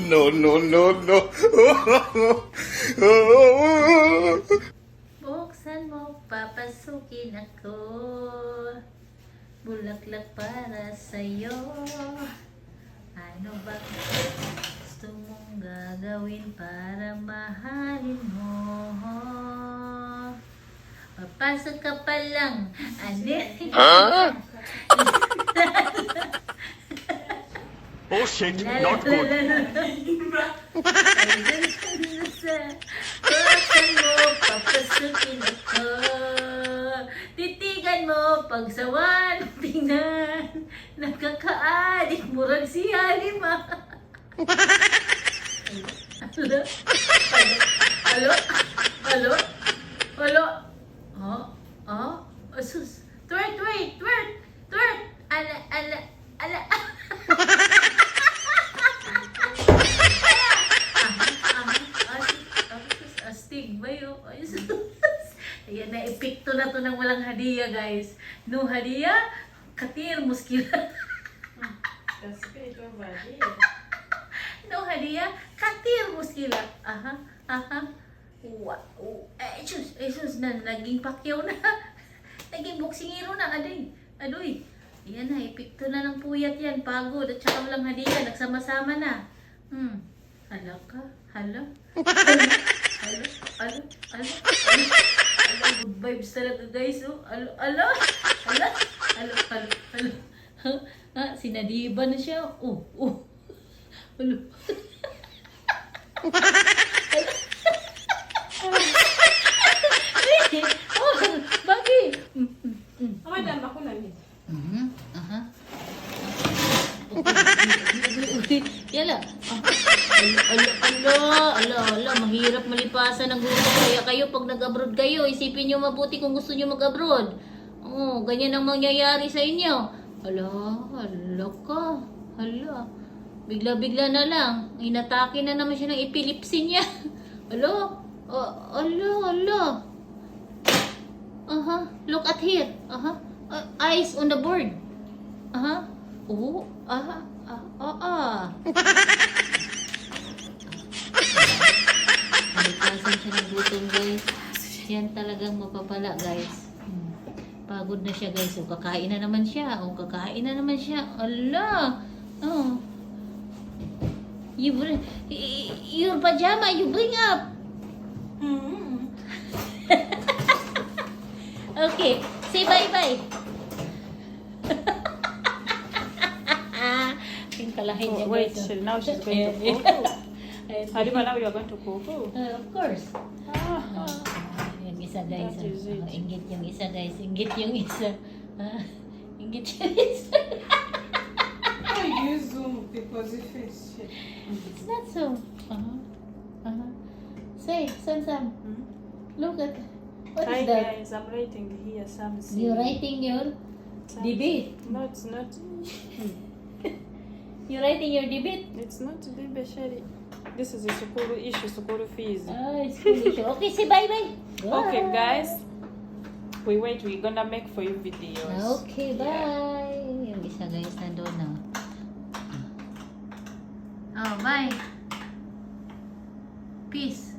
No, no, no, no. Buksan mo, papasukin ako. Bulaklak para sa'yo. Ano ba gusto mong gagawin para mahalin mo? Papasok ka pa lang. Huh? Oh shit, not good. Buksan mo, papasukin ako. Titigan mo, pagsawan, tingnan. Nakakaadik, murag si Halima. Halo? Halo? Halo? Halo? Oh? Oh? Asus. Twerk, twerk, twerk, twerk. Ala, ala, ala. Astig ba yun? Ayan, na-epekto na to ng walang hadiah, guys. No hadiah, katir, muskila. No hadiah, katir, muskila. Aha, aha. Wow. Jesus na, naging pakyaw na. Naging boksingero na, adoy. Ayan na, epekto na ng puyat yan. Pagod at saka walang hadiah. Nagsama-sama na. Hala ka? Hala? Hala? Hala? Hala? Hala? Good vibes talaga, guys. Oh. Hala? Hala? Hala? Hala? Hala? Hala? Ha? Sinadiba na siya. Oh. Hala? Oh, bakit? Madam, ako na niya. Aha. Yala. Ala, mahirap malipasan ng gusto. Kaya kayo, pag nag-abroad kayo, isipin nyo mabuti kung gusto nyo mag-abroad. Oh, ganyan ang mangyayari sa inyo. Hala ka. Hala. Bigla-bigla na lang. Inatake na naman siya ng epilepsy niya. Hala. Hala. Aha. Look at here. Aha. Eyes on the board. Aha. Oh. Aha. Nalipasan siya ng gutom, guys. Yan talagang mapapala, guys. Pagod na siya, guys. O, kakain na naman siya. Ala. Oh. Your pajama, you bring up. Okay. Say bye-bye. Oh, wait, now she's going to Kuku. Halima, now you are going to Kuku. Of course. Yung isa, guys. That is it. Inggit yung isa, guys. Inggit yung isa. Inggit yung isa. I use Zoom because if it's shit. It's not so. Say, Sam. Look at. What Hi is that? guys, I'm writing here something. You're writing your debate. No, it's not. You're writing your debate? It's not debate, Sherry. This is a school issue, school fees. It's foolish. Okay, say bye-bye. Okay, guys. We're gonna make for you videos. Okay, bye. Yung isa, guys, nandun na. Oh, bye. Peace.